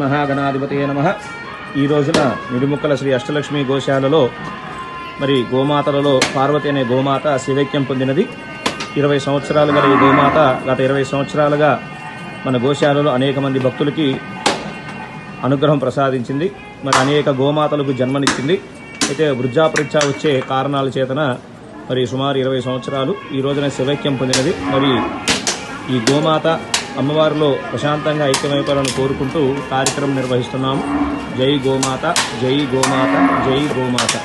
గణాధిపతయే నమః. ఈ రోజున నిడుముక్కల శ్రీ అష్టలక్ష్మి గోశాలలో మరి గోమాతలలో పార్వతి అనే గోమాత శివైక్యం పొందినది. 20 సంవత్సరాలు గల ఈ గోమాత గత 20 సంవత్సరాలుగా మన గోశాలలో అనేక మంది భక్తులకి అనుగ్రహం ప్రసాదించింది. మరి అనేక గోమాతలకు జన్మనిచ్చింది. అయితే వృద్ధాపరీక్ష వచ్చే కారణాల చేతన మరి సుమారు 20 సంవత్సరాలు ఈ రోజున శివైక్యం పొందినది. మరి ఈ గోమాత అమ్మవారిలో ప్రశాంతంగా ఐక్యమైపోవాలని కోరుకుంటూ కార్యక్రమం నిర్వహిస్తున్నాము. జై గోమాత, జై గోమాత, జై గోమాత.